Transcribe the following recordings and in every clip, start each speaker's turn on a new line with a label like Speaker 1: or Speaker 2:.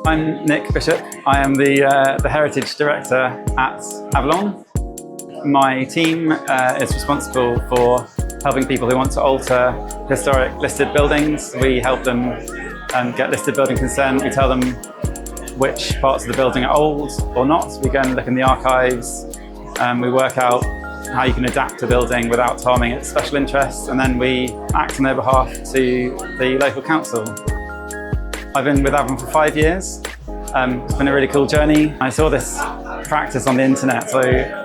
Speaker 1: I'm Nick Bishop. I am the Heritage Director at Avalon. My team is responsible for helping people who want to alter historic listed buildings. We help them get listed building consent. We tell them which parts of the building are old or not. We go and look in the archives. We work out how you can adapt a building without harming its special interests, and then we act on their behalf to the local council. I've been with Avalon for 5 years. It's been a really cool journey. I saw this practice on the internet, so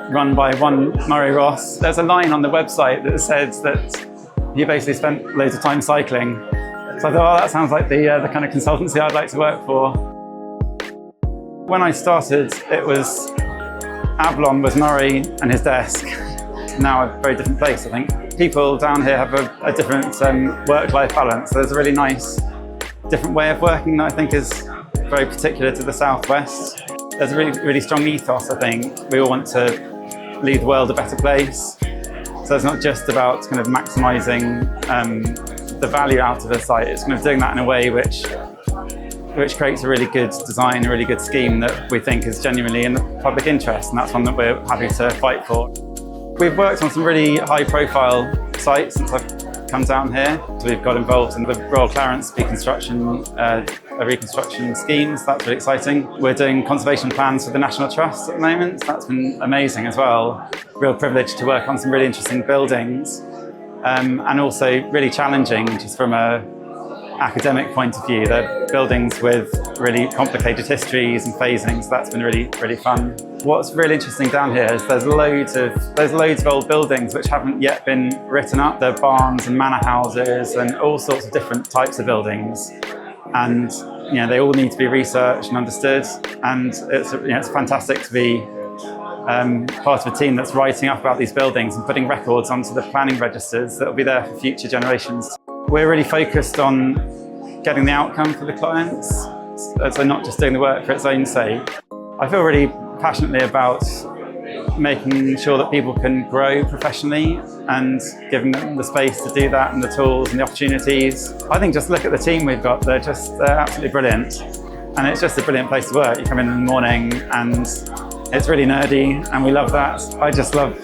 Speaker 1: run by one Murray Ross. There's a line on the website that says that he basically spent loads of time cycling. So I thought, oh, that sounds like the kind of consultancy I'd like to work for. When I started, it was Avalon was Murray and his desk. Now a very different place, I think. People down here have a different work-life balance. There's a really nice, different way of working that I think is very particular to the Southwest. There's a really strong ethos, I think. We all want to leave the world a better place. So it's not just about kind of maximising the value out of a site. It's kind of doing that in a way which creates a really good design, a really good scheme that we think is genuinely in the public interest, and that's one that we're happy to fight for. We've worked on some really high-profile sites since I've come down here. So we've got involved in the Royal Clarence reconstruction schemes. That's really exciting. We're doing conservation plans for the National Trust at the moment. That's been amazing as well. Real privilege to work on some really interesting buildings, and also really challenging just from a academic point of view. They're buildings with really complicated histories and phasings. So that's been really fun. What's really interesting down here is there's loads of old buildings which haven't yet been written up. There are barns and manor houses and all sorts of different types of buildings, and they all need to be researched and understood. And it's fantastic to be part of a team that's writing up about these buildings and putting records onto the planning registers that will be there for future generations. We're really focused on getting the outcome for the clients, so not just doing the work for its own sake. I feel really passionately about making sure that people can grow professionally and giving them the space to do that and the tools and the opportunities. I think just look at the team we've got, they're absolutely brilliant. And it's just a brilliant place to work. You come in the morning and it's really nerdy and we love that. I just love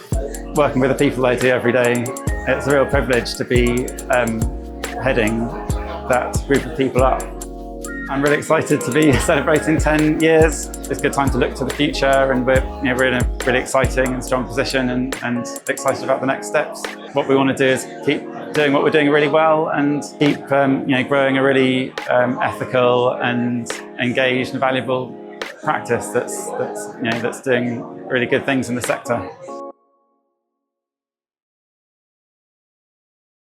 Speaker 1: working with the people I do every day. It's a real privilege to be heading that group of people up. I'm really excited to be celebrating 10 years. It's a good time to look to the future, and we're in a really exciting and strong position and excited about the next steps. What we want to do is keep doing what we're doing really well and keep growing a really ethical and engaged and valuable practice that's doing really good things in the sector.